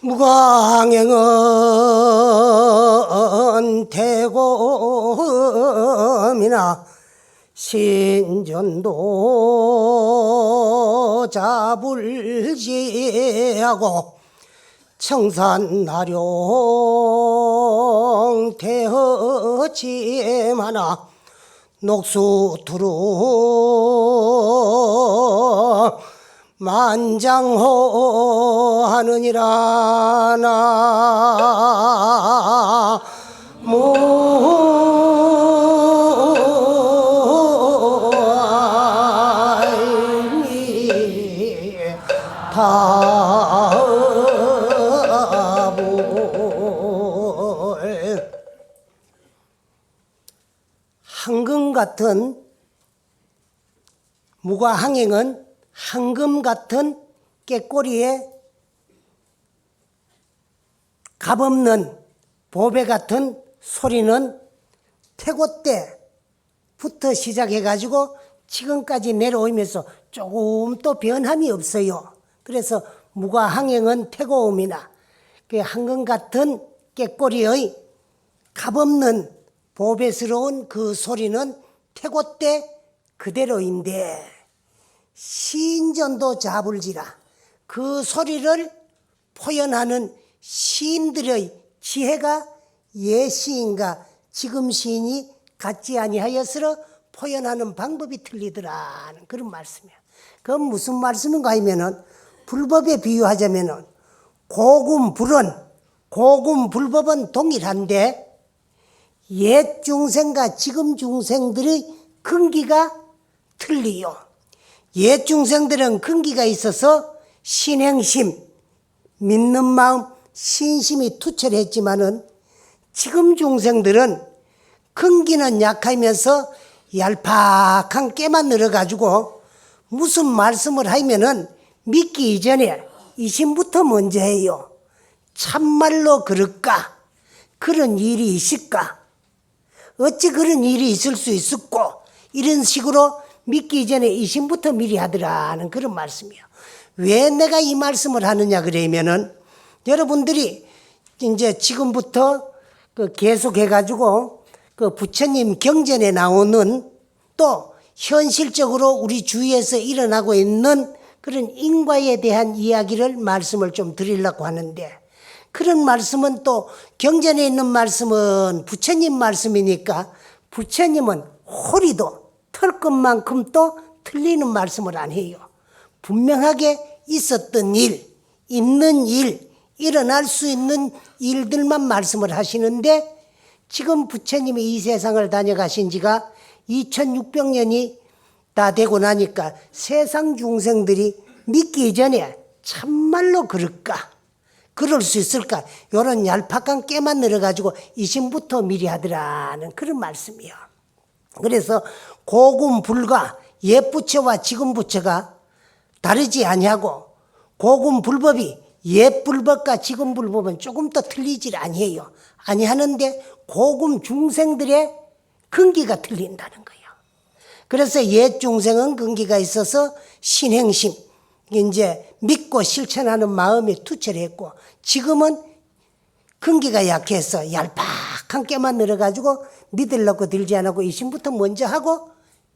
무가항행은 대검이나 신전도 잡을지하고 청산나룡 대허지마나 녹수두루 만장호 하느니라. 황금 같은 무가항행은 황금 같은 꾀꼬리에 값없는 보배 같은 소리는 태고 때부터 시작해가지고 지금까지 내려오면서 조금 또 변함이 없어요. 그래서 무가항행은 태고음이나 그 황금 같은 꾀꼬리의 값없는 보배스러운 그 소리는 태고 때 그대로인데 신전도 잡을지라 그 소리를 표현하는 시인들의 지혜가 예시인가 지금 시인이 같지 아니하여서 표현하는 방법이 틀리더라는 그런 말씀이에요. 그건 무슨 말씀인가 하면은 불법에 비유하자면은 고금 불법은 동일한데 옛 중생과 지금 중생들의 근기가 틀리요. 옛 중생들은 근기가 있어서 신행심, 믿는 마음, 신심이 투철했지만은 지금 중생들은 근기는 약하면서 얄팍한 깨만 늘어가지고 무슨 말씀을 하면은 믿기 이전에 이심부터 먼저 해요. 참말로 그럴까? 그런 일이 있을까? 어찌 그런 일이 있을 수 있었고 이런 식으로 믿기 전에 이심부터 미리 하더라는 그런 말씀이에요. 왜 내가 이 말씀을 하느냐 그러면은 여러분들이 이제 지금부터 계속해가지고 그 부처님 경전에 나오는 또 현실적으로 우리 주위에서 일어나고 있는 그런 인과에 대한 이야기를 말씀을 좀 드리려고 하는데 그런 말씀은 또 경전에 있는 말씀은 부처님 말씀이니까 부처님은 호리도 털 것만큼 또 틀리는 말씀을 안 해요. 분명하게 있었던 일, 있는 일, 일어날 수 있는 일들만 말씀을 하시는데 지금 부처님이 이 세상을 다녀가신 지가 2600년이 다 되고 나니까 세상 중생들이 믿기 전에 참말로 그럴까? 그럴 수 있을까? 이런 얄팍한 깨만 늘어가지고 이심부터 미리 하더라는 그런 말씀이요. 그래서 고금 불과 옛 부처와 지금 부처가 다르지 아니하고 고금 불법이 옛 불법과 지금 불법은 조금 더 틀리질 아니해요. 아니하는데 고금 중생들의 근기가 틀린다는 거예요. 그래서 옛 중생은 근기가 있어서 신행심, 이제 믿고 실천하는 마음이 투철했고 지금은 근기가 약해서 얄팍한 깨만 늘어가지고 믿으려고 들지 않고 이심부터 먼저 하고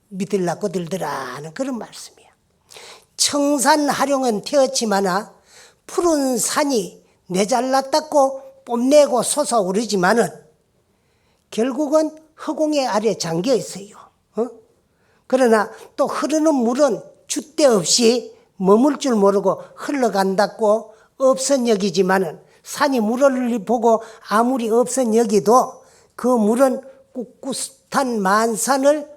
믿으려고 들더라는 그런 말씀이에요. 청산하룡은 태었지만아 푸른 산이 내잘났다고 뽐내고 솟아오르지만은 결국은 허공의 아래 잠겨 있어요. 그러나 또 흐르는 물은 줏대 없이 머물 줄 모르고 흘러간다고 없선 여기지만은 산이 물을 보고 아무리 없선 여기도 그 물은 꿋꿋한 만산을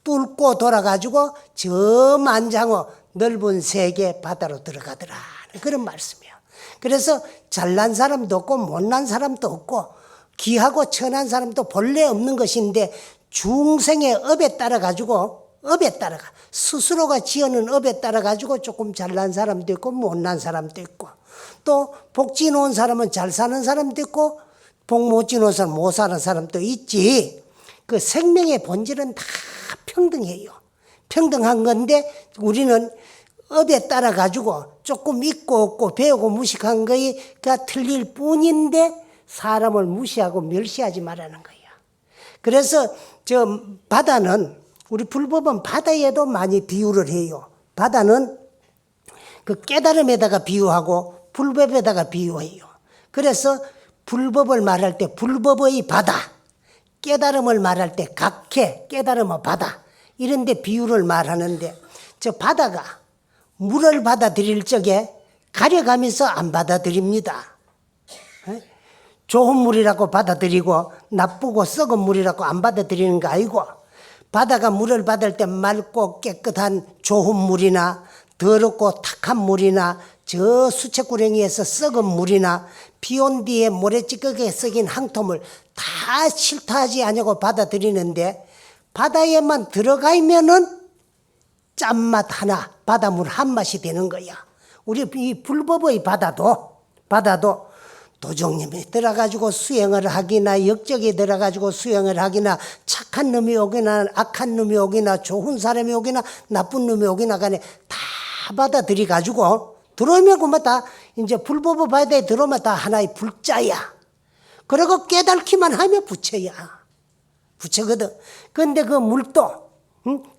뚫고 돌아가지고 저 만장어 넓은 세계 바다로 들어가더라 그런 말씀이에요. 그래서 잘난 사람도 없고 못난 사람도 없고 귀하고 천한 사람도 본래 없는 것인데 중생의 업에 따라가 스스로가 지어놓은 업에 따라가지고 조금 잘난 사람도 있고 못난 사람도 있고 또 복 지놓은 사람은 잘 사는 사람도 있고 복 못 지놓은 사람은 못 사는 사람도 있지. 그 생명의 본질은 다 평등해요. 평등한 건데 우리는 업에 따라 가지고 조금 있고 없고 배우고 무식한 거가 틀릴 뿐인데 사람을 무시하고 멸시하지 말라는 거야. 그래서 저 바다는 우리 불법은 바다에도 많이 비유를 해요. 바다는 그 깨달음에다가 비유하고 불법에다가 비유해요. 그래서 불법을 말할 때 불법의 바다, 깨달음을 말할 때 각해, 깨달음의 바다 이런 데 비유를 말하는데 저 바다가 물을 받아들일 적에 가려가면서 안 받아들입니다. 좋은 물이라고 받아들이고 나쁘고 썩은 물이라고 안 받아들이는 거 아니고 바다가 물을 받을 때 맑고 깨끗한 좋은 물이나 더럽고 탁한 물이나 저 수채구렁이에서 썩은 물이나 비 온 뒤에 모래찌꺼기에 썩인 항토물 다 싫다하지 않냐고 받아들이는데 바다에만 들어가면은 짠맛 하나 바닷물 한 맛이 되는 거야. 우리 이 불법의 바다도 도적님이 들어가지고 수행을 하기나 역적이 들어가지고 수행을 하기나 착한 놈이 오기나 악한 놈이 오기나 좋은 사람이 오기나 나쁜 놈이 오기나 간에 다 받아들이 가지고 들어오면 그만 다 이제 불법의 바다에 들어오면 다 하나의 불자야. 그리고 깨닫기만 하면 부처야. 부처거든. 그런데 그 물도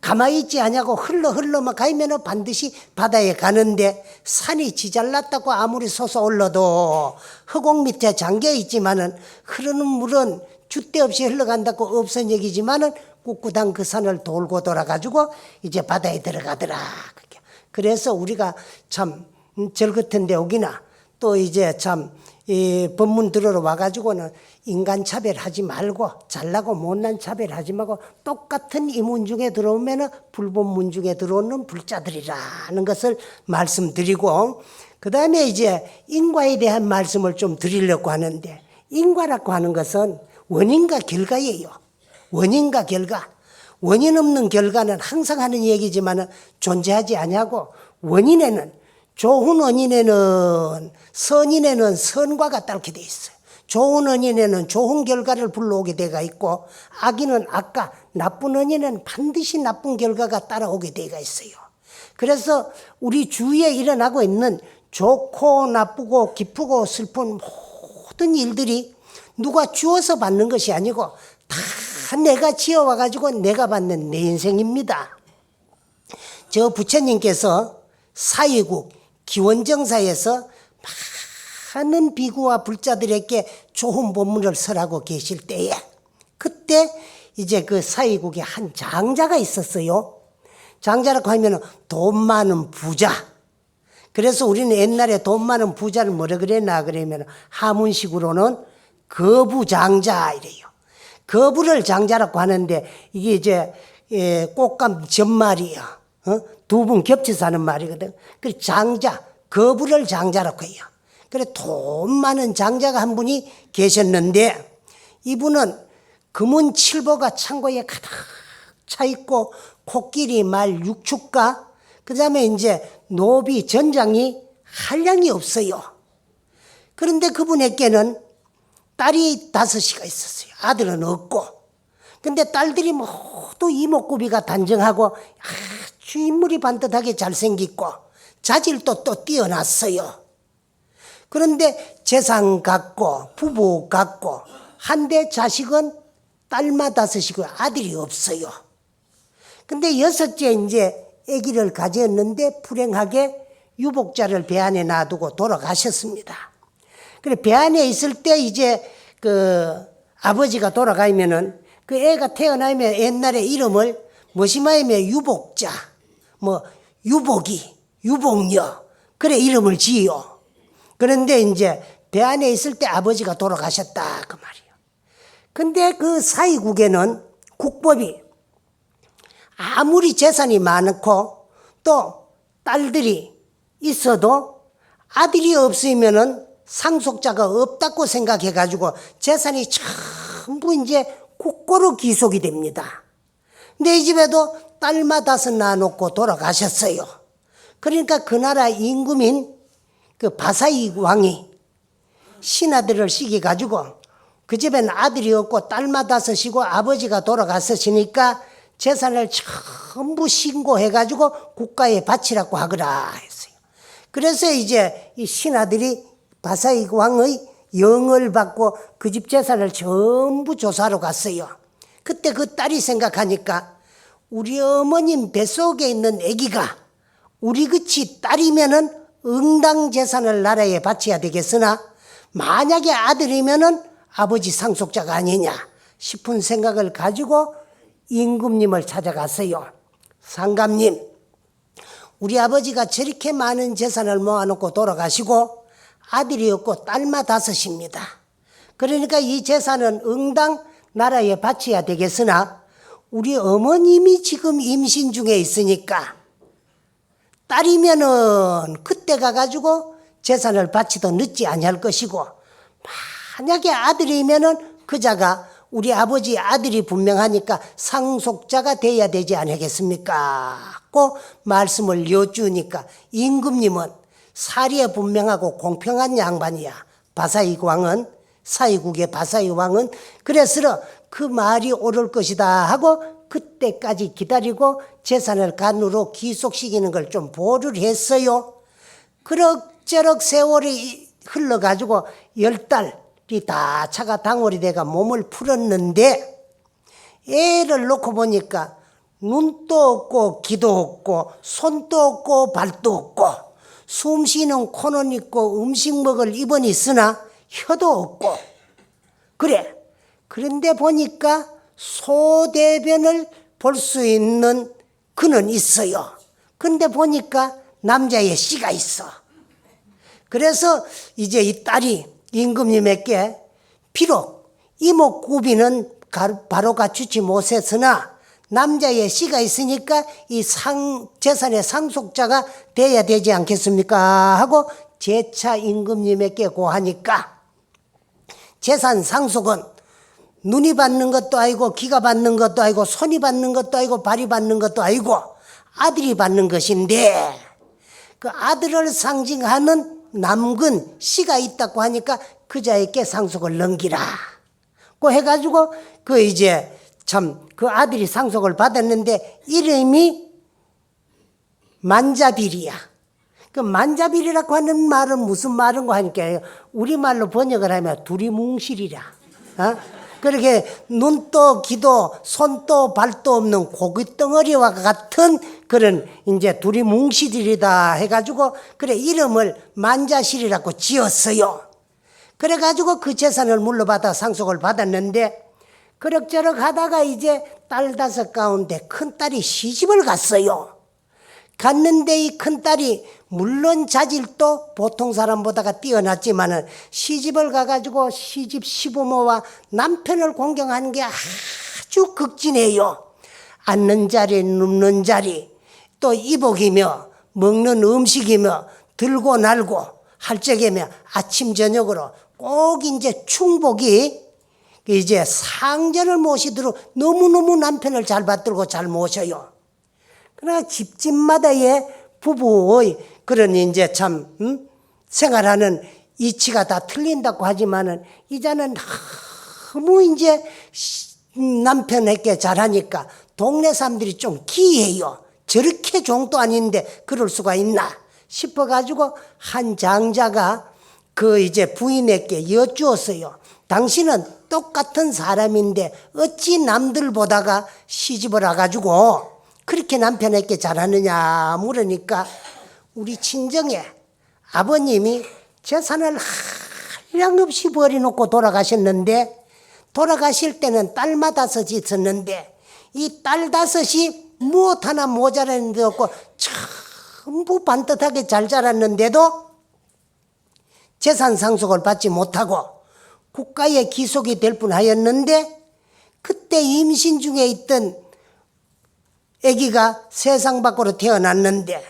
가만히 있지 않냐고 흘러만 가면 반드시 바다에 가는데 산이 지잘났다고 아무리 솟아올라도 허공 밑에 잠겨 있지만은 흐르는 물은 줏대 없이 흘러간다고 없은 얘기지만은 꿋꿋한 그 산을 돌고 돌아가지고 이제 바다에 들어가더라. 그래서 우리가 참 절 같은 데 오기나 또 이제 참 이 법문 들으러 와가지고는 인간 차별하지 말고 잘나고 못난 차별하지 말고 똑같은 이 문 중에 들어오면은 불법 문 중에 들어오는 불자들이라는 것을 말씀드리고 그 다음에 이제 인과에 대한 말씀을 좀 드리려고 하는데 인과라고 하는 것은 원인과 결과예요. 원인과 결과. 원인 없는 결과는 항상 하는 얘기지만 존재하지 아니하고 원인에는 좋은 원인에는 선인에는 선과가 따르게 돼 있어요. 좋은 원인에는 좋은 결과를 불러오게 되어 있고 악인은 악과 나쁜 원인에는 반드시 나쁜 결과가 따라오게 되어 있어요. 그래서 우리 주위에 일어나고 있는 좋고 나쁘고 기쁘고 슬픈 모든 일들이 누가 주어서 받는 것이 아니고 다 내가 지어와가지고 내가 받는 내 인생입니다. 저 부처님께서 사위국 기원정사에서 많은 비구와 불자들에게 좋은 법문을 설하고 계실 때에 그때 이제 그 사위국에 한 장자가 있었어요. 장자라고 하면 돈 많은 부자. 그래서 우리는 옛날에 돈 많은 부자를 뭐라 그랬나 그러면 하문식으로는 거부장자 이래요. 거부를 장자라고 하는데 이게 이제 꽃감 전말이야. 두 분 겹쳐서 하는 말이거든. 그 장자, 거부를 장자라고 해요. 그래 돈 많은 장자가 한 분이 계셨는데 이분은 금은 칠보가 창고에 가득 차 있고 코끼리 말 육축과 그 다음에 이제 노비 전장이 한량이 없어요. 그런데 그분에게는 딸이 5이가 있었어요. 아들은 없고. 근데 딸들이 모두 이목구비가 단정하고 아주 인물이 반듯하게 잘생겼고 자질도 또 뛰어났어요. 그런데 재산 갖고 부부 갖고 한데 자식은 딸만 5이고 아들이 없어요. 근데 6째 이제 아기를 가졌는데 불행하게 유복자를 배 안에 놔두고 돌아가셨습니다. 그래 배 안에 있을 때 이제 그 아버지가 돌아가면은 그 애가 태어나면 옛날에 이름을 뭐시마이면 유복자, 뭐 유복이, 유복녀 그래 이름을 지요. 그런데 이제 배 안에 있을 때 아버지가 돌아가셨다 그 말이에요. 근데 그 사위국에는 국법이 아무리 재산이 많고 또 딸들이 있어도 아들이 없으면은 상속자가 없다고 생각해가지고 재산이 전부 이제 국고로 귀속이 됩니다. 근데 이 집에도 딸만 5 낳아놓고 돌아가셨어요. 그러니까 그 나라 임금인 그 바사이 왕이 신하들을 시켜가지고 그 집에는 아들이 없고 딸만 5이고 아버지가 돌아갔으니까 재산을 전부 신고해가지고 국가에 바치라고 하거라 했어요. 그래서 이제 이 신하들이 바사익 왕의 영을 받고 그 집 재산을 전부 조사하러 갔어요. 그때 그 딸이 생각하니까 우리 어머님 뱃속에 있는 아기가 우리 그치 딸이면은 응당 재산을 나라에 바쳐야 되겠으나 만약에 아들이면은 아버지 상속자가 아니냐 싶은 생각을 가지고 임금님을 찾아갔어요. 상감님, 우리 아버지가 저렇게 많은 재산을 모아놓고 돌아가시고 아들이 없고 딸만 5입니다. 그러니까 이 재산은 응당 나라에 바쳐야 되겠으나 우리 어머님이 지금 임신 중에 있으니까 딸이면은 그때 가가지고 재산을 바치도 늦지 아니할 것이고 만약에 아들이면은 그자가 우리 아버지 아들이 분명하니까 상속자가 돼야 되지 않겠습니까? 고 말씀을 여쭈니까 임금님은 사리에 분명하고 공평한 양반이야. 바사익 왕은 사이국의 바사익 왕은 그래서 그 말이 옳을 것이다 하고 그때까지 기다리고 재산을 간으로 귀속시키는 걸 좀 보류를 했어요. 그럭저럭 세월이 흘러가지고 10달이 다 차가 당월이 돼가 몸을 풀었는데 애를 놓고 보니까 눈도 없고 귀도 없고 손도 없고 발도 없고 숨 쉬는 코는 있고 음식 먹을 입은 있으나 혀도 없고 그래. 그런데 보니까 소대변을 볼 수 있는 그는 있어요. 근데 보니까 남자의 씨가 있어. 그래서 이제 이 딸이 임금님에게 비록 이목구비는 바로 갖추지 못했으나 남자의 씨가 있으니까 이 재산의 상속자가 돼야 되지 않겠습니까? 하고 재차 임금님에게 고하니까 재산 상속은 눈이 받는 것도 아니고 귀가 받는 것도 아니고 손이 받는 것도 아니고 발이 받는 것도 아니고 아들이 받는 것인데 그 아들을 상징하는 남근 씨가 있다고 하니까 그자에게 상속을 넘기라. 고 해가지고 그 이제 참 그 아들이 상속을 받았는데 이름이 만자빌이야. 그 만자빌이라고 하는 말은 무슨 말인가 하니까 우리말로 번역을 하면 두리뭉실이라. 그렇게 눈도 귀도 손도 발도 없는 고깃덩어리와 같은 그런 이제 두리뭉실이다 해가지고 그래 이름을 만자실이라고 지었어요. 그래가지고 그 재산을 물러받아 상속을 받았는데 그럭저럭 하다가 이제 딸 5 가운데 큰딸이 시집을 갔어요. 갔는데 이 큰딸이 물론 자질도 보통 사람보다가 뛰어났지만은 시집을 가가지고 시집 시부모와 남편을 공경하는 게 아주 극진해요. 앉는 자리, 눕는 자리, 또 이복이며 먹는 음식이며 들고 날고 할 적이며 아침 저녁으로 꼭 이제 충복이 이제 상전을 모시도록 너무너무 남편을 잘 받들고 잘 모셔요. 그러나 집집마다의 부부의 그런 이제 참 생활하는 이치가 다 틀린다고 하지만은 이자는 너무 이제 남편에게 잘하니까 동네 사람들이 좀 기이해요. 저렇게 종도 아닌데 그럴 수가 있나 싶어가지고 한 장자가 그 이제 부인에게 여쭈었어요. 당신은 똑같은 사람인데 어찌 남들보다가 시집을 와가지고 그렇게 남편에게 잘하느냐 물으니까 우리 친정에 아버님이 재산을 한량없이 버려놓고 돌아가셨는데 돌아가실 때는 딸 5이 있었는데 이 딸 5이 무엇 하나 모자라는 데 없고 전부 반듯하게 잘 자랐는데도 재산 상속을 받지 못하고 국가에 기속이 될 뻔하였는데 그때 임신 중에 있던 아기가 세상 밖으로 태어났는데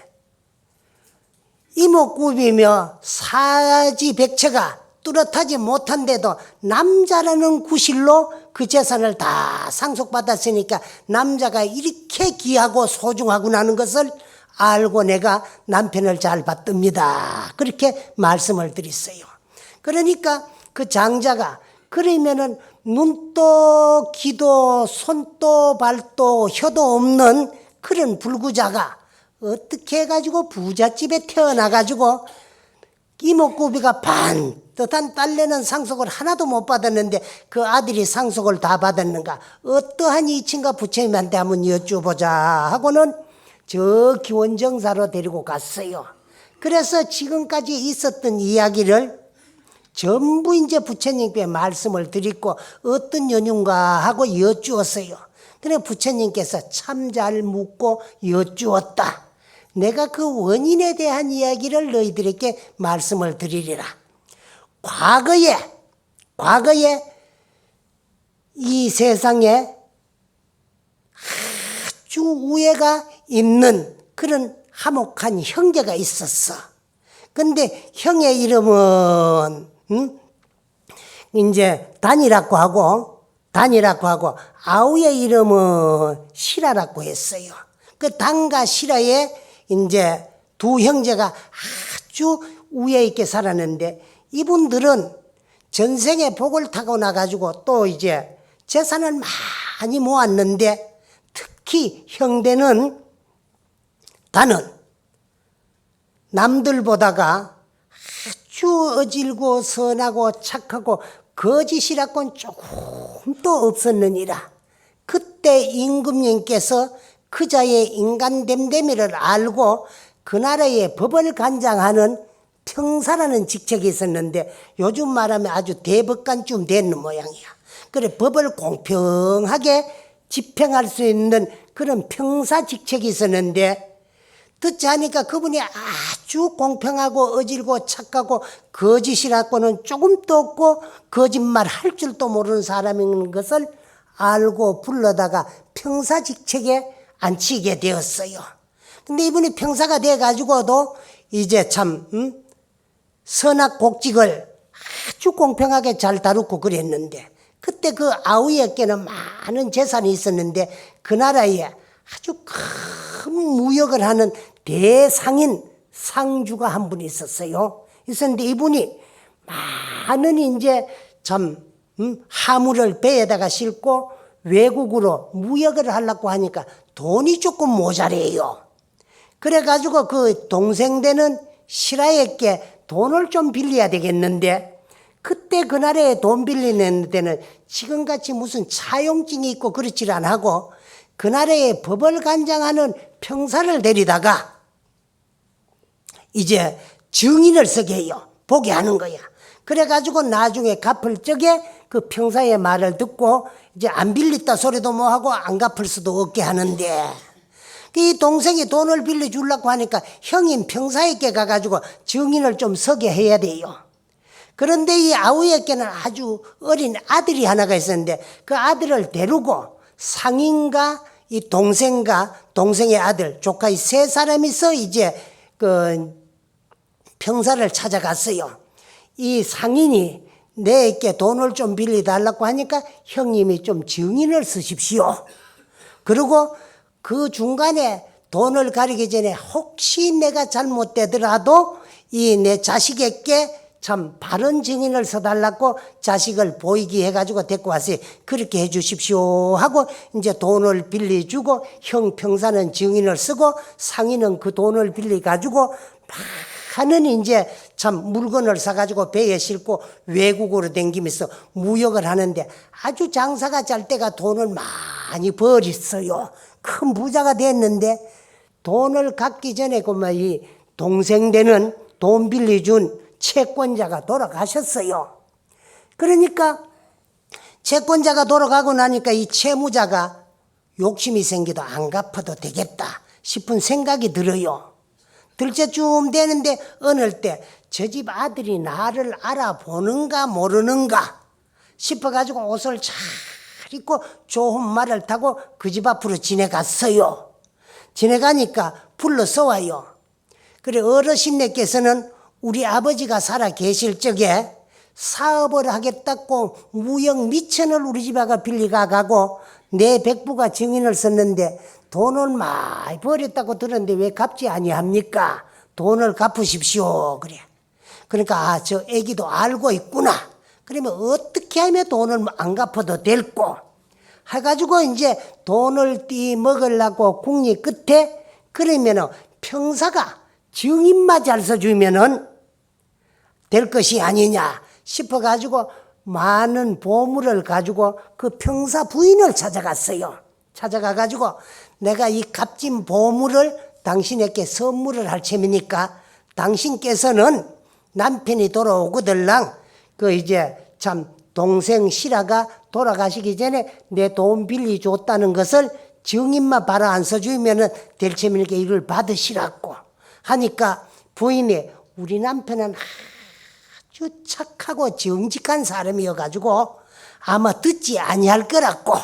이목구비며 사지백체가 뚜렷하지 못한데도 남자라는 구실로 그 재산을 다 상속받았으니까 남자가 이렇게 귀하고 소중하구나는 것을 알고 내가 남편을 잘 받듭니다. 그렇게 말씀을 드렸어요. 그러니까 그 장자가 그러면은 눈도 귀도 손도 발도 혀도 없는 그런 불구자가 어떻게 해가지고 부잣집에 태어나가지고 이목구비가 반듯한 딸내는 상속을 하나도 못 받았는데 그 아들이 상속을 다 받았는가? 어떠한 이친가 부처님한테 한번 여쭈보자 하고는 저 기원정사로 데리고 갔어요. 그래서 지금까지 있었던 이야기를 전부 이제 부처님께 말씀을 드리고 어떤 연유인가 하고 여쭈었어요. 그래 부처님께서 참 잘 묻고 여쭈었다. 내가 그 원인에 대한 이야기를 너희들에게 말씀을 드리리라. 과거에 이 세상에 아주 우애가 있는 그런 화목한 형제가 있었어. 근데 형의 이름은 이제 단이라고 하고 아우의 이름은 시라라고 했어요. 그 단과 시라의 이제 두 형제가 아주 우애 있게 살았는데 이분들은 전생에 복을 타고나 가지고 또 이제 재산을 많이 모았는데 특히 형제는 단은 남들보다가 아주 어질고 선하고 착하고 거짓이라고는 조금도 없었느니라. 그때 임금님께서 그자의 인간됨됨이를 알고 그 나라의 법을 관장하는 평사라는 직책이 있었는데 요즘 말하면 아주 대법관쯤 되는 모양이야. 그래 법을 공평하게 집행할 수 있는 그런 평사 직책이 있었는데 듣지 않으니까 그분이 아주 공평하고 어질고 착하고 거짓이라고는 조금도 없고 거짓말 할 줄도 모르는 사람인 것을 알고 불러다가 평사 직책에 앉히게 되었어요. 근데 이분이 평사가 돼가지고도 이제 참 선악곡직을 아주 공평하게 잘 다루고 그랬는데 그때 그 아우에게는 많은 재산이 있었는데 그 나라에 아주 큰 무역을 하는 대상인 상주가 한 분이 있었어요. 있었는데 이분이 많은 이제 참 화물을 배에다가 싣고 외국으로 무역을 하려고 하니까 돈이 조금 모자래요. 그래가지고 그 동생 되는 시라에게 돈을 좀 빌려야 되겠는데 그때 그 나라에 돈 빌리는 데는 지금같이 무슨 차용증이 있고 그렇지 않고 그 나라의 법을 관장하는 평사를 데리다가 이제 증인을 쓰게 해요. 보게 하는 거야. 그래가지고 나중에 갚을 적에 그 평사의 말을 듣고 이제 안 빌렸다 소리도 뭐하고 안 갚을 수도 없게 하는데 이 동생이 돈을 빌려주려고 하니까 형인 평사에게 가가지고 증인을 좀 서게 해야 돼요. 그런데 이 아우에게는 아주 어린 아들이 하나가 있었는데 그 아들을 데리고 상인과 이 동생과 동생의 아들 조카 이 세 사람이서 이제 그 평사를 찾아갔어요. 이 상인이 내게 돈을 좀 빌려달라고 하니까 형님이 좀 증인을 쓰십시오. 그리고 그 중간에 돈을 가리기 전에 혹시 내가 잘못되더라도 이 내 자식에게 참 바른 증인을 써달라고 자식을 보이게 해가지고 데리고 왔어요. 그렇게 해주십시오 하고 이제 돈을 빌려주고 형 평사는 증인을 쓰고 상인은 그 돈을 빌려가지고 많은 이제 참 물건을 사가지고 배에 싣고 외국으로 다니면서 무역을 하는데 아주 장사가 잘 때가 돈을 많이 벌었어요. 큰 부자가 됐는데 돈을 갚기 전에 그만 이 동생 되는 돈 빌려준 채권자가 돌아가셨어요. 그러니까 채권자가 돌아가고 나니까 이 채무자가 욕심이 생기도 안 갚아도 되겠다 싶은 생각이 들어요. 들 때쯤 되는데 어느 때 저 집 아들이 나를 알아보는가 모르는가 싶어가지고 옷을 잘 입고 좋은 말을 타고 그 집 앞으로 지나갔어요. 지나가니까 불러서 와요. 그래 어르신네께서는 우리 아버지가 살아 계실 적에 사업을 하겠다고 무역 미천을 우리 집에 빌려가고 내 백부가 증인을 썼는데 돈을 많이 버렸다고 들었는데 왜 갚지 아니합니까? 돈을 갚으십시오. 그래. 그러니까 저 애기도 알고 있구나. 그러면 어떻게 하면 돈을 안 갚아도 될고 해가지고 이제 돈을 띠 먹으려고 궁리 끝에 그러면은 평사가 증인만 잘 써주면은 될 것이 아니냐 싶어가지고 많은 보물을 가지고 그 평사 부인을 찾아갔어요. 찾아가가지고 내가 이 값진 보물을 당신에게 선물을 할 셈이니까 당신께서는 남편이 돌아오거들랑 그 이제 참 동생 실아가 돌아가시기 전에 내 돈 빌려줬다는 것을 증인만 바로 안 써주면은 될 셈이니까 이걸 받으시라고 하니까 부인이 우리 남편은 아주 착하고 정직한 사람이어가지고 아마 듣지 아니할 거라고.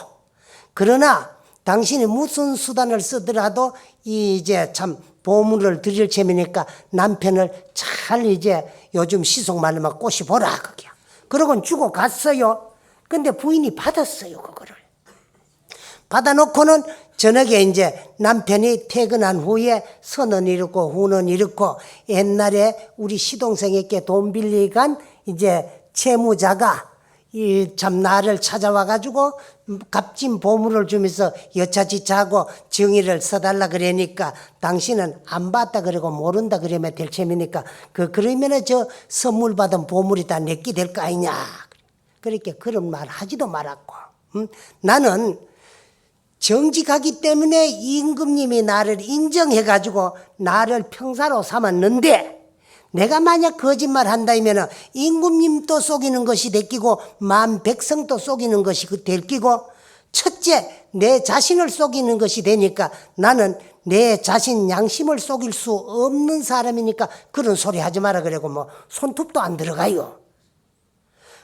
그러나 당신이 무슨 수단을 쓰더라도 이제 참 보물을 드릴 셈이니까 남편을 잘 이제 요즘 시속 말로만 꼬시보라 그게. 그러고는 주고 갔어요. 근데 부인이 받았어요 그거를. 받아놓고는 저녁에 이제 남편이 퇴근한 후에 선은 이렇고 후는 이렇고 옛날에 우리 시동생에게 돈 빌리간 이제 채무자가 이 참 나를 찾아와 가지고 값진 보물을 주면서 여차지차하고 증의를 써달라 그러니까 당신은 안 받다 그러고 모른다 그러면 될 셈이니까 그러면은 저 선물 받은 보물이 다 내게 될 거 아니냐. 그렇게 그런 말 하지도 말았고 나는 정직하기 때문에 임금님이 나를 인정해가지고 나를 평사로 삼았는데 내가 만약 거짓말 한다면 임금님도 속이는 것이 될끼고 만 백성도 속이는 것이 될끼고 첫째 내 자신을 속이는 것이 되니까 나는 내 자신 양심을 속일 수 없는 사람이니까 그런 소리 하지 마라 그러고 뭐 손톱도 안 들어가요.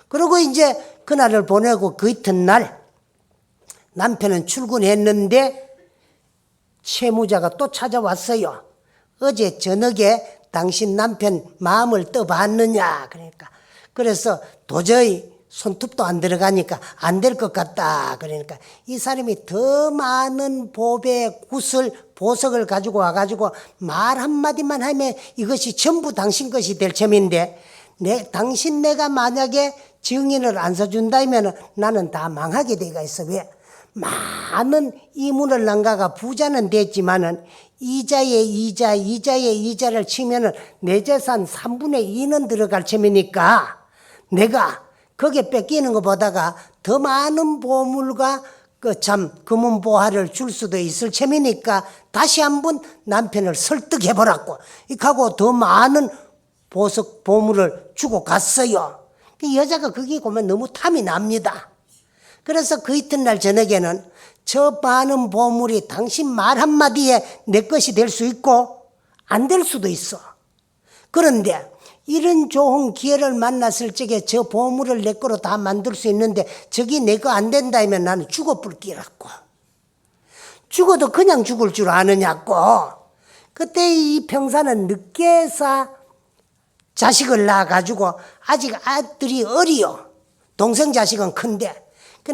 그리고 이제 그날을 보내고 그 이튿날 남편은 출근했는데 채무자가 또 찾아왔어요. 어제 저녁에 당신 남편 마음을 떠봤느냐 그러니까 그래서 도저히 손톱도 안 들어가니까 안 될 것 같다 그러니까 이 사람이 더 많은 보배 구슬 보석을 가지고 와가지고 말 한마디만 하면 이것이 전부 당신 것이 될 셈인데 당신 내가 만약에 증인을 안 써준다면 나는 다 망하게 되어 있어. 왜? 많은 이문을 남가가 부자는 됐지만은 이자에 이자를 치면은 내 재산 3분의 2는 들어갈 셈이니까 내가 거기에 뺏기는 것보다가 더 많은 보물과 그 참 금은보화를 줄 수도 있을 셈이니까 다시 한번 남편을 설득해보라고 이하고 더 많은 보석 보물을 주고 갔어요. 그 여자가 거기 보면 너무 탐이 납니다. 그래서 그 이튿날 저녁에는 저 많은 보물이 당신 말 한마디에 내 것이 될 수 있고 안 될 수도 있어. 그런데 이런 좋은 기회를 만났을 적에 저 보물을 내 거로 다 만들 수 있는데 저기 내 거 안 된다면 나는 죽어불기라고. 죽어도 그냥 죽을 줄 아느냐고. 그때 이 평사는 늦게서 자식을 낳아가지고 아직 아들이 어리요. 동생 자식은 큰데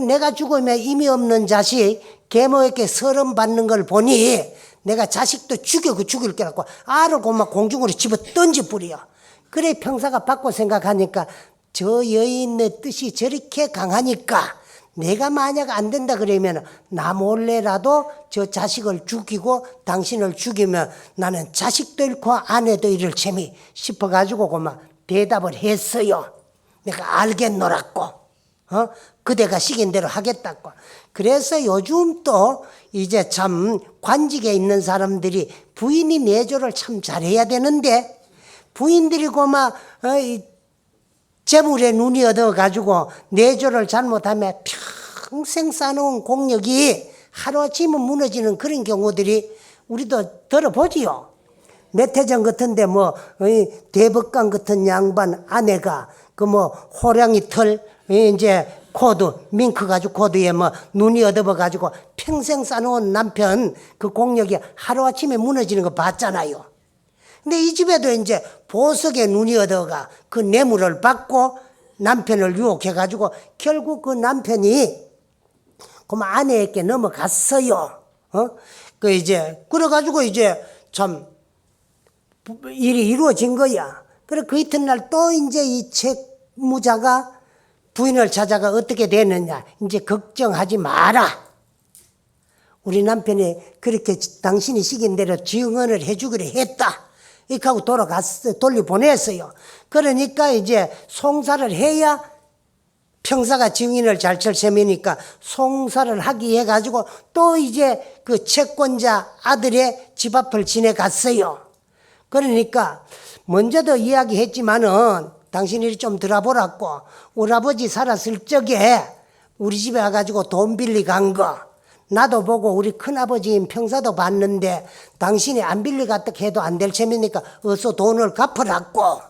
내가 죽으면 의미 없는 자식 계모에게 서름 받는 걸 보니 내가 자식도 죽일 거라고 알을 고막 공중으로 집어 던져버려. 그래 평사가 받고 생각하니까 저 여인의 뜻이 저렇게 강하니까 내가 만약 안 된다 그러면 나 몰래라도 저 자식을 죽이고 당신을 죽이면 나는 자식도 잃고 아내도 잃을 셈이 싶어가지고 고막 대답을 했어요. 내가 알겠노라고. 그대가 시킨 대로 하겠다고. 그래서 요즘 또 이제 참 관직에 있는 사람들이 부인이 내조를 참 잘해야 되는데 부인들이 고마 재물에 눈이 얻어가지고 내조를 잘못하면 평생 쌓아놓은 공력이 하루아침에 무너지는 그런 경우들이 우리도 들어보지요. 몇 해 전 같은데 뭐 대법관 같은 양반 아내가 그 뭐 호랑이 털 이제 코드 밍크 가지고 코드에 뭐 눈이 어두워 가지고 평생 쌓아놓은 남편 그 공력이 하루아침에 무너지는 거 봤잖아요. 근데 이 집에도 이제 보석에 눈이 어두워가 그 뇌물을 받고 남편을 유혹해 가지고 결국 그 남편이 그 아내에게 넘어갔어요. 그 이제 그래 가지고 이제 참 일이 이루어진 거야. 그래 그 이튿날 또 이제 이 채무자가 부인을 찾아가 어떻게 됐느냐. 이제 걱정하지 마라. 우리 남편이 그렇게 당신이 시킨 대로 증언을 해주기로 했다. 이렇게 하고 돌려보냈어요. 그러니까 이제 송사를 해야 평사가 증인을 잘 칠 셈이니까 송사를 하기 해가지고 또 이제 그 채권자 아들의 집 앞을 지내갔어요. 그러니까 먼저도 이야기했지만은 당신이 좀 들어보라고, 우리 아버지 살았을 적에 우리 집에 와가지고 돈 빌리 간 거 나도 보고 우리 큰아버지인 평사도 봤는데 당신이 안 빌리 갔다 해도 안 될 셈이니까 어서 돈을 갚으라고,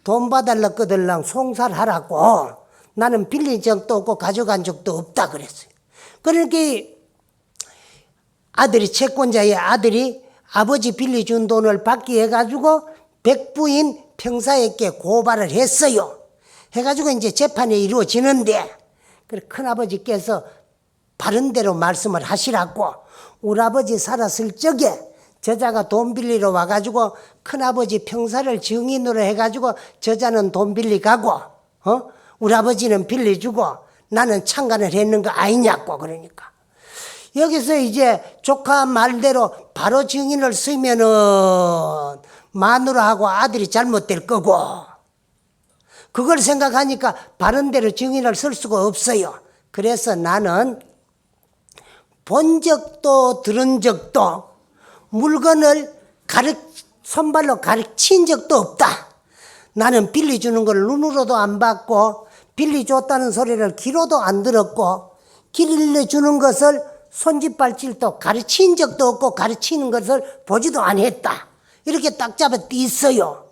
돈 받으려거들랑 송사를 하라고, 나는 빌린 적도 없고 가져간 적도 없다 그랬어요. 그러니까 아들이, 채권자의 아들이 아버지 빌려준 돈을 받기 해가지고 백부인 평사에게 고발을 했어요. 해가지고 이제 재판이 이루어지는데, 큰아버지께서 바른대로 말씀을 하시라고, 우리 아버지 살았을 적에 저자가 돈 빌리러 와가지고 큰아버지 평사를 증인으로 해가지고 저자는 돈 빌리 가고, 우리 아버지는 빌려주고 나는 창간을 했는 거 아니냐고. 그러니까 여기서 이제 조카 말대로 바로 증인을 쓰면은 마누라하고 아들이 잘못될 거고, 그걸 생각하니까 바른대로 증인을 쓸 수가 없어요. 그래서 나는 본 적도 들은 적도 물건을 손발로 가르친 적도 없다. 나는 빌려주는 걸 눈으로도 안 봤고 빌려줬다는 소리를 귀로도 안 들었고 길려주는 것을 손짓발짓도 가르친 적도 없고 가르치는 것을 보지도 않았다. 이렇게 딱 잡아 있어요.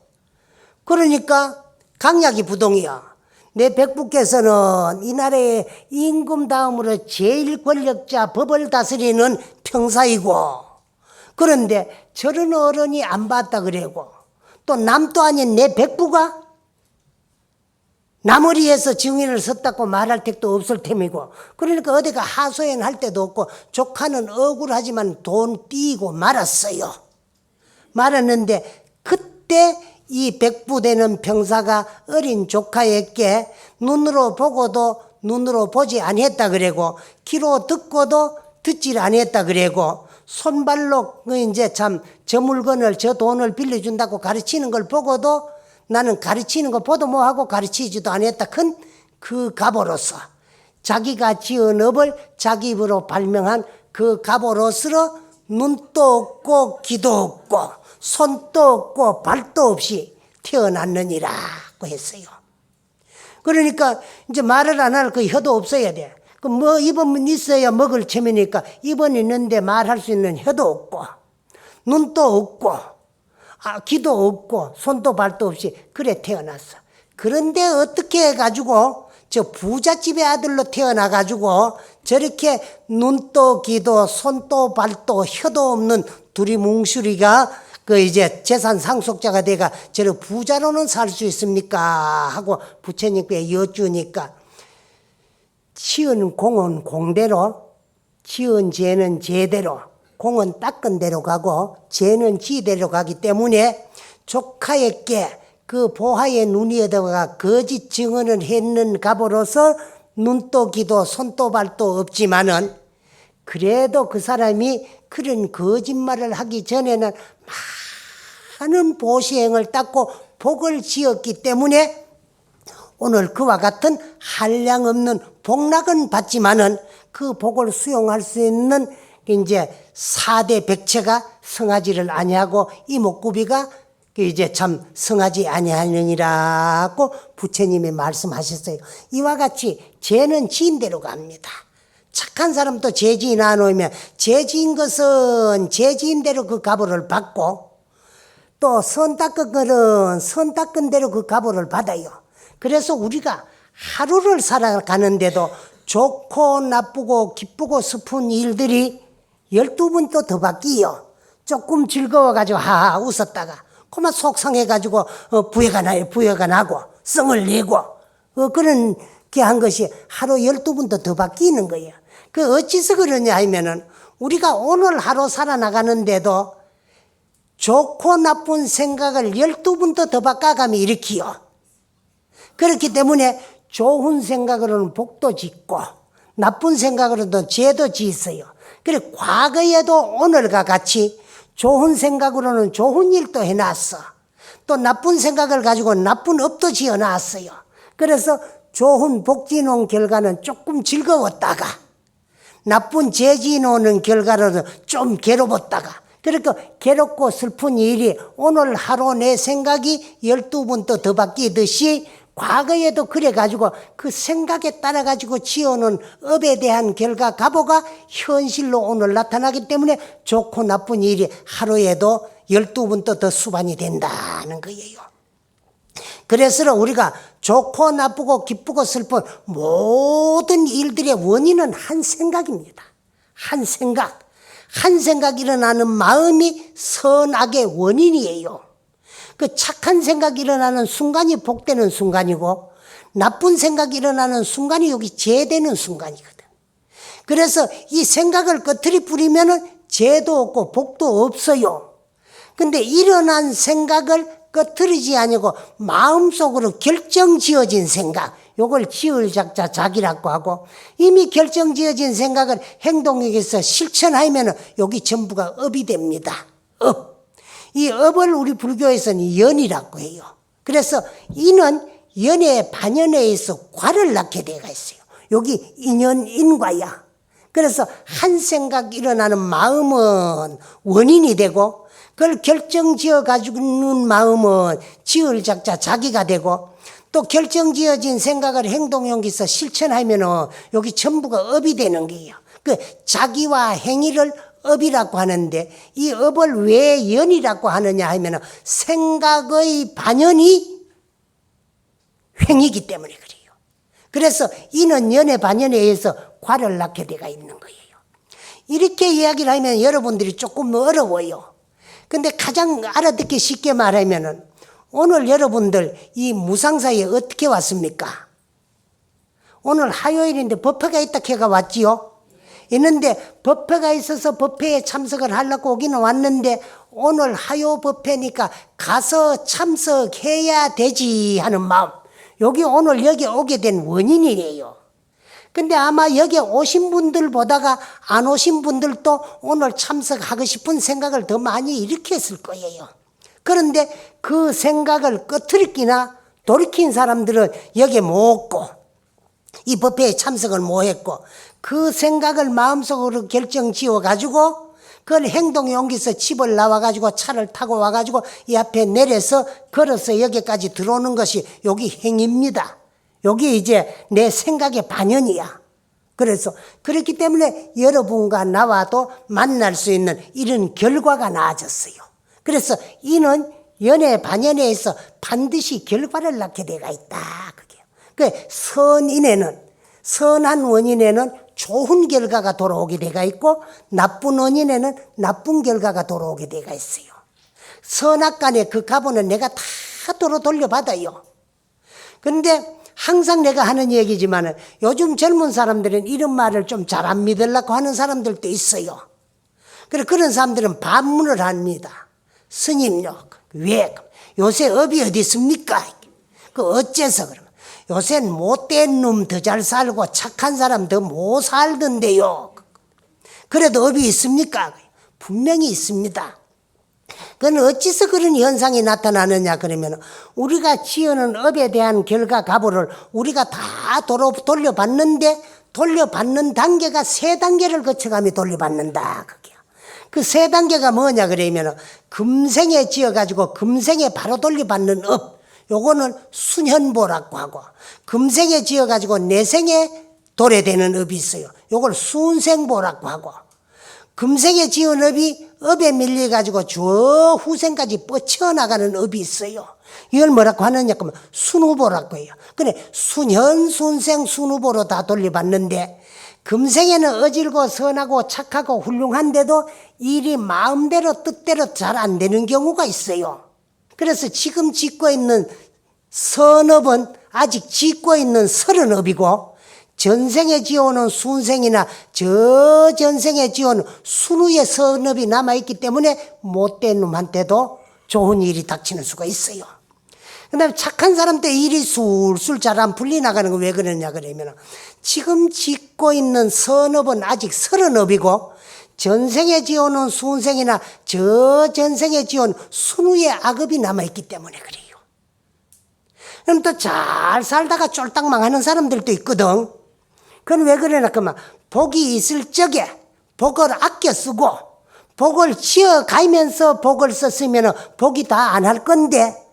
그러니까 강약이 부동이야. 내 백부께서는 이 나라의 임금 다음으로 제일 권력자, 법을 다스리는 평사이고, 그런데 저런 어른이 안 봤다 그래고 또 남도 아닌 내 백부가 나머리에서 증인을 썼다고 말할 택도 없을 셈이고, 그러니까 어디가 하소연할 때도 없고 조카는 억울하지만 돈 띄고 말았어요. 말았는데 그때 이 백부되는 평사가 어린 조카에게 눈으로 보고도 눈으로 보지 아니했다 그래고 귀로 듣고도 듣질 아니했다 그래고 손발로 이제 참 저 물건을 저 돈을 빌려준다고 가르치는 걸 보고도 나는 가르치는 거 보도 뭐하고 가르치지도 않았다. 큰 그 갑으로서 자기가 지은 업을 자기 입으로 발명한 그 갑으로서 눈도 없고 귀도 없고 손도 없고 발도 없이 태어났느니라고 했어요. 그러니까 이제 말을 안 할 그 혀도 없어야 돼. 그 뭐 입은 있어야 먹을 셈이니까 입은 있는데 말할 수 있는 혀도 없고 눈도 없고 귀도 없고 손도 발도 없이 그래 태어났어. 그런데 어떻게 해가지고 저 부잣집의 아들로 태어나가지고 저렇게 눈도 귀도 손도 발도 혀도 없는 두리뭉술이가 그 이제 재산 상속자가 돼가 저런 부자로는 살 수 있습니까? 하고 부처님께 여쭈니까 치은 공은 공대로, 치은 죄는 죄대로, 공은 닦은 대로 가고 죄는 지대로 가기 때문에 조카에게 그 보화의 눈이에다가 거짓 증언을 했는 값으로서 눈도 귀도 손도 발도 없지만은 그래도 그 사람이 그런 거짓말을 하기 전에는 많은 보시행을 닦고 복을 지었기 때문에 오늘 그와 같은 한량없는 복락은 받지만은 그 복을 수용할 수 있는 이제 4대 백체가 성하지를 아니하고 이목구비가 이제 참 성하지 아니하느니라고 부처님이 말씀하셨어요. 이와 같이 죄는 지은 대로 갑니다. 착한 사람도 죄 지인 안 오면 죄 지은 것은 죄 지은 대로 그 값을 받고 또 선 닦은 거는 선 닦은 대로 그 값을 받아요. 그래서 우리가 하루를 살아가는데도 좋고 나쁘고 기쁘고 슬픈 일들이 12번 또 더 바뀌요. 조금 즐거워가지고 하하 웃었다가 그만 속상해가지고 부여가 나고 성을 내고 그런 게 한 것이 하루 12번 더 바뀌는 거예요. 그 어찌서 그러냐 하면은 우리가 오늘 하루 살아나가는데도 좋고 나쁜 생각을 12번 더 바꿔가며 일으키요. 그렇기 때문에 좋은 생각으로는 복도 짓고 나쁜 생각으로는 죄도 짓어요. 그래 과거에도 오늘과 같이 좋은 생각으로는 좋은 일도 해놨어. 또 나쁜 생각을 가지고 나쁜 업도 지어놨어요. 그래서 좋은 복 지어놓은 결과는 조금 즐거웠다가 나쁜 죄 지어놓은 결과로는 좀 괴로웠다가 그러니까 괴롭고 슬픈 일이 오늘 하루 내 생각이 12번 또 더 바뀌듯이 과거에도 그래가지고 그 생각에 따라가지고 지어놓은 업에 대한 결과 가보가 현실로 오늘 나타나기 때문에 좋고 나쁜 일이 하루에도 12번 또 더 수반이 된다는 거예요. 그래서 우리가 좋고 나쁘고 기쁘고 슬픈 모든 일들의 원인은 한 생각입니다. 한 생각. 한 생각 일어나는 마음이 선악의 원인이에요. 그 착한 생각이 일어나는 순간이 복되는 순간이고 나쁜 생각이 일어나는 순간이 여기 죄되는 순간이거든. 그래서 이 생각을 끄트리 뿌리면은 죄도 없고 복도 없어요. 근데 일어난 생각을 끄트리지 아니고 마음속으로 결정지어진 생각, 요걸 지을 작자 자기라고 하고 이미 결정지어진 생각을 행동에서 실천하면 여기 전부가 업이 됩니다. 업. 이 업을 우리 불교에서는 연이라고 해요. 그래서 이는 연의 반연에서 과를 낳게 되어 있어요. 여기 인연인과야. 그래서 한 생각 일어나는 마음은 원인이 되고 그걸 결정지어 가지고 있는 마음은 지을 작자 자기가 되고 또 결정지어진 생각을 행동용기서 실천하면 여기 전부가 업이 되는 거예요. 그 자기와 행위를 업이라고 하는데 이 업을 왜 연이라고 하느냐 하면 생각의 반연이 횡이기 때문에 그래요. 그래서 이는 연의 반연에 의해서 과를 낳게 되어 있는 거예요. 이렇게 이야기를 하면 여러분들이 조금 어려워요. 근데 가장 알아듣기 쉽게 말하면은 오늘 여러분들 이 무상사에 어떻게 왔습니까? 오늘 화요일인데 법회가 있다 해가 왔지요? 있는데 법회가 있어서 법회에 참석을 하려고 오기는 왔는데 오늘 화요 법회니까 가서 참석해야 되지 하는 마음. 여기 오늘 여기 오게 된 원인이에요. 근데 아마 여기 오신 분들 보다가 안 오신 분들도 오늘 참석하고 싶은 생각을 더 많이 일으켰을 거예요. 그런데 그 생각을 끄트리기나 돌이킨 사람들은 여기 못 오고 이 법회에 참석을 못 했고 그 생각을 마음속으로 결정 지어가지고 그걸 행동에 옮겨서 집을 나와가지고 차를 타고 와가지고 이 앞에 내려서 걸어서 여기까지 들어오는 것이 여기 행위입니다. 여기 이제 내 생각의 반연이야. 그래서 그렇기 때문에 여러분과 나와도 만날 수 있는 이런 결과가 나아졌어요. 그래서 이는 연의 반연에 의해서 반드시 결과를 낳게 되어 있다. 그게. 그 선인에는 선한 원인에는 좋은 결과가 돌아오게 되어 있고 나쁜 원인에는 나쁜 결과가 돌아오게 되어 있어요. 선악간의 그 값은 내가 다 돌려받아요. 그런데 항상 내가 하는 얘기지만 요즘 젊은 사람들은 이런 말을 좀 잘 안 믿으려고 하는 사람들도 있어요. 그래 그런 사람들은 반문을 합니다. 스님요, 왜? 요새 업이 어디 있습니까? 그 어째서 그러면? 요새는 못된 놈 더 잘 살고 착한 사람 더 못 살던데요. 그래도 업이 있습니까? 분명히 있습니다. 그건 어찌서 그런 현상이 나타나느냐 그러면 우리가 지어놓은 업에 대한 결과 가보를 우리가 다 돌려받는데 돌려받는 단계가 3단계를 거쳐가며 돌려받는다. 그게. 그 3단계가 뭐냐 그러면 금생에 지어가지고 금생에 바로 돌려받는 업. 요거는 순현보라고 하고 금생에 지어가지고 내생에 도래되는 업이 있어요. 요걸 순생보라고 하고 금생에 지은 업이 업에 밀려가지고 저 후생까지 뻗쳐나가는 업이 있어요. 이걸 뭐라고 하느냐 하면 순후보라고 해요. 그래 순현, 순생, 순후보로 다 돌려받는데 금생에는 어질고 선하고 착하고 훌륭한데도 일이 마음대로 뜻대로 잘 안 되는 경우가 있어요. 그래서 지금 짓고 있는 선업은 아직 짓고 있는 설은업이고 전생에 지어오는 순생이나 저 전생에 지어온 순후의 선업이 남아있기 때문에 못된 놈한테도 좋은 일이 닥치는 수가 있어요. 그 다음에 착한 사람도 일이 술술 잘 안 풀리나가는 거 왜 그러냐 그러면 지금 짓고 있는 선업은 아직 서른업이고 전생에 지어놓은 순생이나 저 전생에 지어온 순후의 악업이 남아있기 때문에 그래요. 그럼 또 잘 살다가 쫄딱 망하는 사람들도 있거든. 그건 왜 그러나 그러면 복이 있을 적에 복을 아껴 쓰고 복을 지어 가면서 복을 썼으면 복이 다 안 할 건데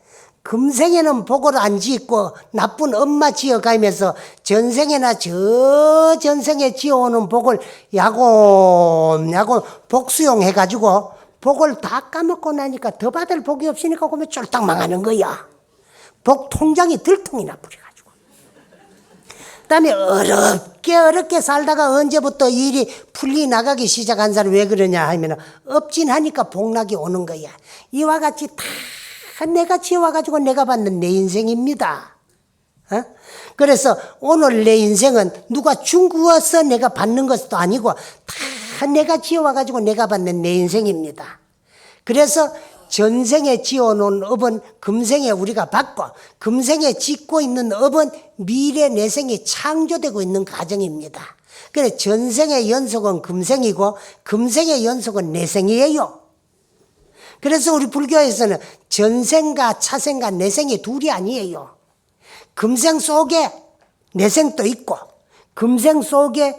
금생에는 복을 안 짓고 나쁜 엄마 지어 가면서 전생에나 저 전생에 지어오는 복을 야곱야곱 복수용 해가지고 복을 다 까먹고 나니까 더 받을 복이 없으니까 그러면 쫄딱 망하는 거야. 복 통장이 들통이 나버려가지고. 그 다음에 어렵게 살다가 언제부터 일이 풀리 나가기 시작한 사람 왜 그러냐 하면 업진하니까 복락이 오는 거야. 이와 같이 다 내가 지어와가지고 내가 받는 내 인생입니다. 그래서 오늘 내 인생은 누가 중구어서 내가 받는 것도 아니고 다 내가 지어와가지고 내가 받는 내 인생입니다. 그래서 전생에 지어놓은 업은 금생에 우리가 받고 금생에 짓고 있는 업은 미래 내생이 창조되고 있는 과정입니다. 그래서 전생의 연속은 금생이고 금생의 연속은 내생이에요. 그래서 우리 불교에서는 전생과 차생과 내생이 둘이 아니에요. 금생 속에 내생도 있고 금생 속에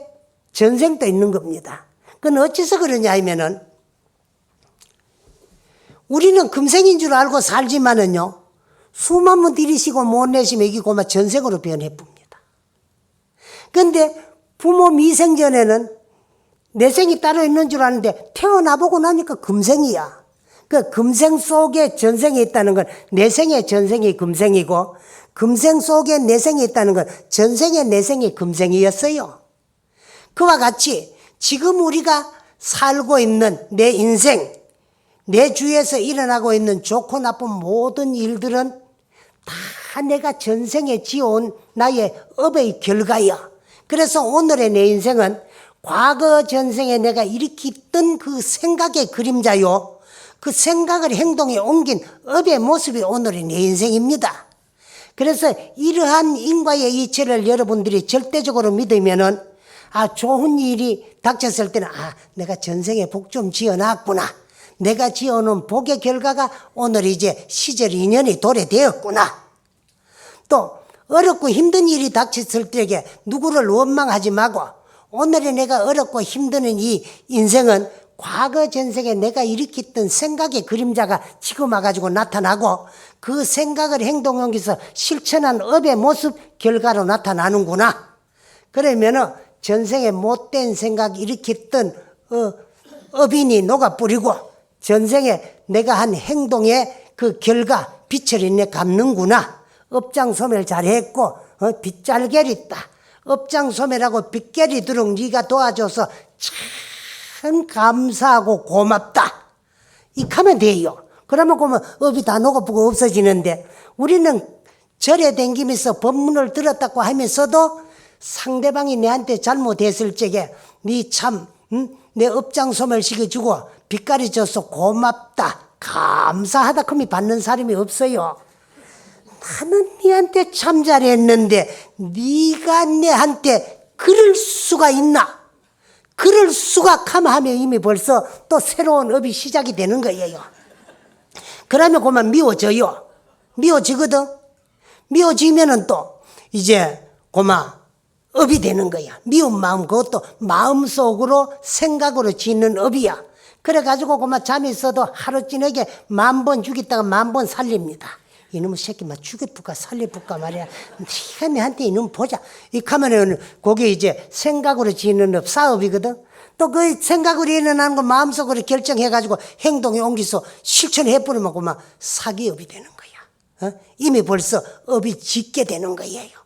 전생도 있는 겁니다. 그건 어째서 그러냐 하면은 우리는 금생인 줄 알고 살지만은요 수만 번 들이시고 못 내시면 이게 고마 전생으로 변해 봅니다. 그런데 부모 미생전에는 내생이 따로 있는 줄 아는데 태어나보고 나니까 금생이야. 그 금생 속에 전생이 있다는 건 내생의 전생이 금생이고 금생 속에 내생이 있다는 건 전생의 내생이 금생이었어요. 그와 같이 지금 우리가 살고 있는 내 인생, 내 주위에서 일어나고 있는 좋고 나쁜 모든 일들은 다 내가 전생에 지어온 나의 업의 결과야. 그래서 오늘의 내 인생은 과거 전생에 내가 일으켰던 그 생각의 그림자요. 그 생각을 행동에 옮긴 업의 모습이 오늘의 내 인생입니다. 그래서 이러한 인과의 이치를 여러분들이 절대적으로 믿으면은 좋은 일이 닥쳤을 때는 내가 전생에 복 좀 지어놨구나. 내가 지어놓은 복의 결과가 오늘 이제 시절 인연이 도래되었구나. 또 어렵고 힘든 일이 닥쳤을 때에 누구를 원망하지 말고 오늘의 내가 어렵고 힘드는 이 인생은 과거 전생에 내가 일으켰던 생각의 그림자가 지금 와가지고 나타나고 그 생각을 행동에 옮겨서 실천한 업의 모습 결과로 나타나는구나. 그러면은 전생에 못된 생각 일으켰던 업인이 녹아뿌리고 전생에 내가 한 행동의 그 결과 빛을 있네 갚는구나. 업장소멸 잘했고 빗잘게리다. 업장소멸하고 빗게리도록 네가 도와줘서 참 감사하고 고맙다. 이렇게 하면 돼요. 그러면 업이 다 녹아보고 없어지는데 우리는 절에 댕기면서 법문을 들었다고 하면서도 상대방이 내한테 잘못했을 적에 네 참 내 업장 소멸시켜주고 빚가리 줘서 고맙다 감사하다 그러면 받는 사람이 없어요. 나는 네한테 참 잘했는데 네가 내한테 그럴 수가 있나? 그럴 수가 하면 이미 벌써 또 새로운 업이 시작이 되는 거예요. 그러면 그만 미워져요. 미워지거든. 미워지면은 또 이제 그만 업이 되는 거야. 미운 마음 그것도 마음속으로 생각으로 짓는 업이야. 그래가지고 그만 잠이 있어도 하루 찌내게 10,000번 죽였다가 10,000번 살립니다. 이놈의 새끼 막 죽여볼까 살려볼까 말이야. 네가 내한테 이놈 보자. 이렇게 하면은 그게 이제 생각으로 짓는 업 사업이거든. 또 그 생각으로 일어나는 거 마음속으로 결정해가지고 행동에 옮기서 실천해버리면 그만 사기업이 되는 거야. 이미 벌써 업이 짓게 되는 거예요.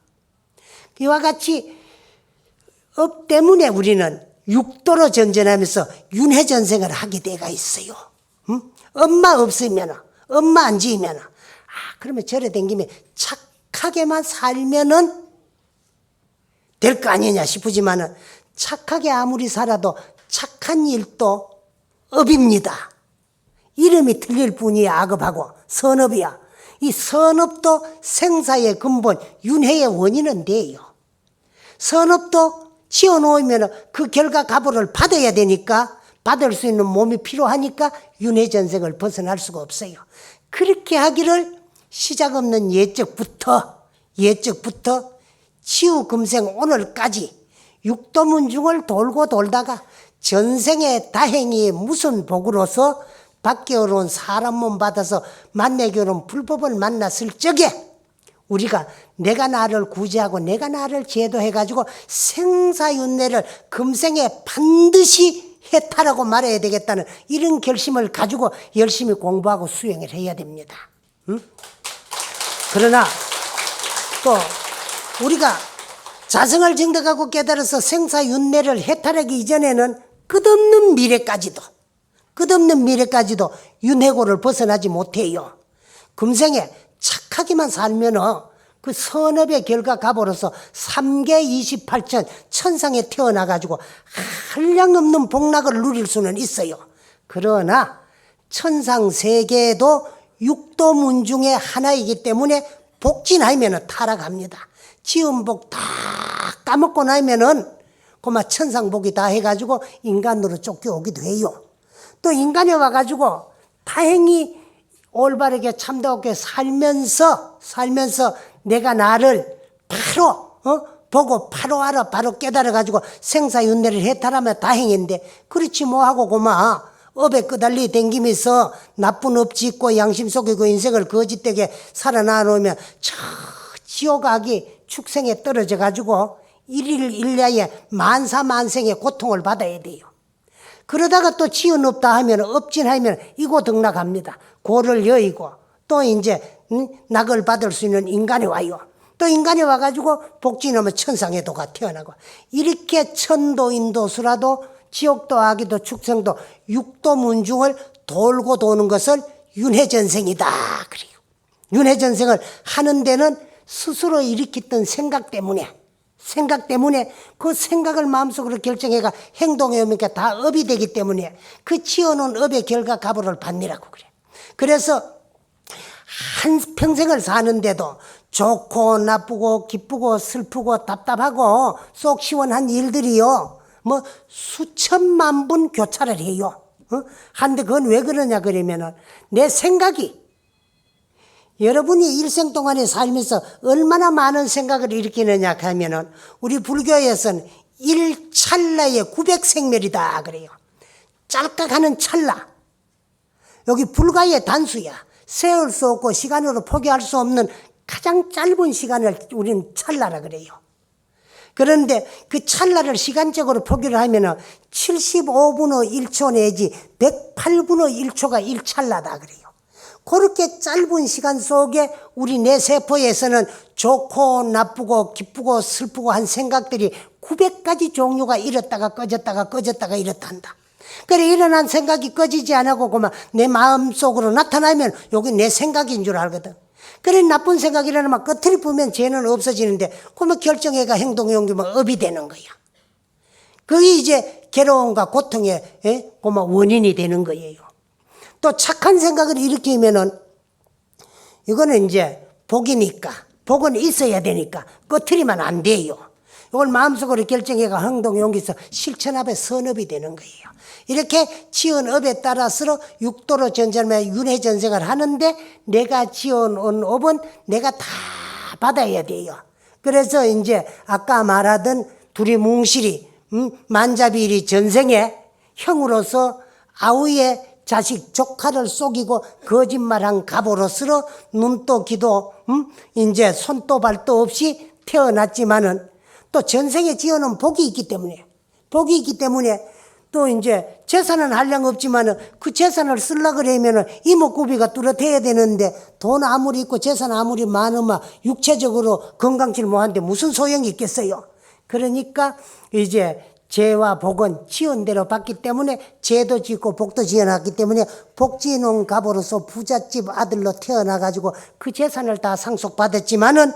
이와 같이 업 때문에 우리는 육도로 전전하면서 윤회전생을 하게 돼가 있어요. 엄마 없으면, 엄마 안 지으면, 그러면 절에 댕기면 착하게만 살면은 될 거 아니냐 싶으지만은 착하게 아무리 살아도 착한 일도 업입니다. 이름이 틀릴 뿐이야. 악업하고 선업이야. 이 선업도 생사의 근본, 윤회의 원인은 돼요. 선업도 지어놓으면 그 결과 가보를 받아야 되니까, 받을 수 있는 몸이 필요하니까 윤회전생을 벗어날 수가 없어요. 그렇게 하기를 시작 없는 예적부터 치유 금생 오늘까지 육도문중을 돌고 돌다가 전생의 다행이 무슨 복으로서 밖에 어려운 사람 몸 받아서 만내교는 불법을 만났을 적에 우리가 내가 나를 구제하고 내가 나를 제도해가지고 생사윤회를 금생에 반드시 해탈하고 말아야 되겠다는 이런 결심을 가지고 열심히 공부하고 수행을 해야 됩니다. 응? 그러나 또 우리가 자성을 증득하고 깨달아서 생사윤회를 해탈하기 이전에는 끝없는 미래까지도 윤회고를 벗어나지 못해요. 금생에 착하기만 살면 그 선업의 결과 가보로서 3계 28천 천상에 태어나가지고 한량없는 복락을 누릴 수는 있어요. 그러나 천상 세계도 육도문중의 하나이기 때문에 복진하면 타락합니다. 지은 복 다 까먹고 나면은 그만 천상복이 다 해가지고 인간으로 쫓겨오기도 해요. 또 인간에 와가지고 다행히 올바르게 참다하게 살면서 내가 나를 바로 보고 바로 알아 바로 깨달아가지고 생사윤회를 해탈하면 다행인데 그렇지 뭐하고 고마 업에 끄달리 댕기면서 나쁜 업 짓고 양심 속이고 인생을 거짓되게 살아나놓으면 저 지옥악이 축생에 떨어져가지고 일일 일야에 만사만생의 고통을 받아야 돼요. 그러다가 또 지은 없다 하면 업진하면 이고 등락합니다. 고를 여의고 또 이제 낙을 받을 수 있는 인간이 와요. 또 인간이 와가지고 복진하면 천상에도가 태어나고 이렇게 천도인도수라도 지옥도 아기도 축생도 육도문중을 돌고 도는 것을 윤회전생이다. 그래요. 윤회전생을 하는 데는 스스로 일으켰던 생각 때문에 그 생각을 마음속으로 결정해가 행동해 오니까 다 업이 되기 때문에 그 지어놓은 업의 결과 가보를 받느라고 그래. 그래서 한평생을 사는데도 좋고 나쁘고 기쁘고 슬프고 답답하고 속 시원한 일들이요. 뭐 수천만 분 교차를 해요. 한데 그건 왜 그러냐 그러면은 내 생각이 여러분이 일생 동안에 살면서 얼마나 많은 생각을 일으키느냐 하면은 우리 불교에서는 1찰나의 900생멸이다 그래요. 짤깍하는 찰나. 여기 불가의 단수야. 세울 수 없고 시간으로 포기할 수 없는 가장 짧은 시간을 우리는 찰나라 그래요. 그런데 그 찰나를 시간적으로 포기를 하면은 75분의 1초 내지 108분의 1초가 1찰나다 그래요. 그렇게 짧은 시간 속에 우리 내 세포에서는 좋고 나쁘고 기쁘고 슬프고 한 생각들이 900가지 종류가 일었다가 꺼졌다가 이렇단다. 그래 일어난 생각이 꺼지지 않고 그만 내 마음속으로 나타나면 여기 내 생각인 줄 알거든. 그래 나쁜 생각이 일어나면 끝을 보면 죄는 없어지는데 그러면 결정해가 행동에 옮기면 업이 되는 거야. 그게 이제 괴로움과 고통의 그만 원인이 되는 거예요. 또 착한 생각을 일으키면은 이거는 이제 복이니까 복은 있어야 되니까 꺼트리면 안 돼요. 이걸 마음속으로 결정해가 행동에 옮겨서 실천업의 선업이 되는 거예요. 이렇게 지은 업에 따라서 육도로 전전하며 윤회전생을 하는데 내가 지어놓은 업은 내가 다 받아야 돼요. 그래서 이제 아까 말하던 둘이 뭉실이 만자비일이 전생에 형으로서 아우의 자식 조카를 속이고 거짓말한 갑으로서 눈도 귀도 이제 손도 발도 없이 태어났지만은 또 전생에 지어놓은 복이 있기 때문에 또 이제 재산은 한량 없지만은 그 재산을 쓰려고 그러면은 이목구비가 뚜렷해야 되는데 돈 아무리 있고 재산 아무리 많으면 육체적으로 건강치 못하는데 무슨 소용이 있겠어요. 그러니까 이제 죄와 복은 지은 대로 받기 때문에 죄도 짓고 복도 지어놨기 때문에 복 지어놓은 갑으로서 부잣집 아들로 태어나가지고 그 재산을 다 상속받았지만은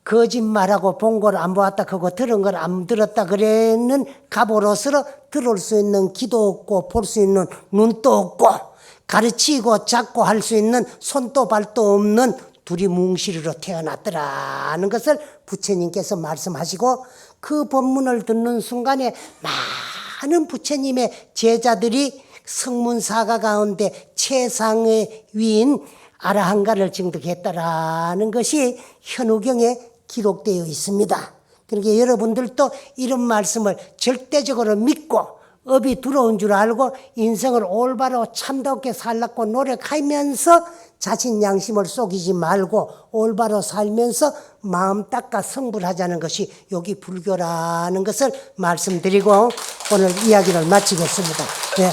거짓말하고 본 걸 안 보았다 그거 들은 걸 안 들었다 그래는 갑으로서 들을 수 있는 귀도 없고 볼 수 있는 눈도 없고 가르치고 잡고 할 수 있는 손도 발도 없는 두리뭉실이로 태어났더라는 것을 부처님께서 말씀하시고, 그 법문을 듣는 순간에 많은 부처님의 제자들이 성문사가 가운데 최상의 위인 아라한가를 증득했다라는 것이 현우경에 기록되어 있습니다. 그러니까 여러분들도 이런 말씀을 절대적으로 믿고 업이 들어온 줄 알고 인생을 올바로 참답게 살라고 노력하면서 자신 양심을 속이지 말고 올바로 살면서 마음 닦아 성불하자는 것이 여기 불교라는 것을 말씀드리고 오늘 이야기를 마치겠습니다. 네.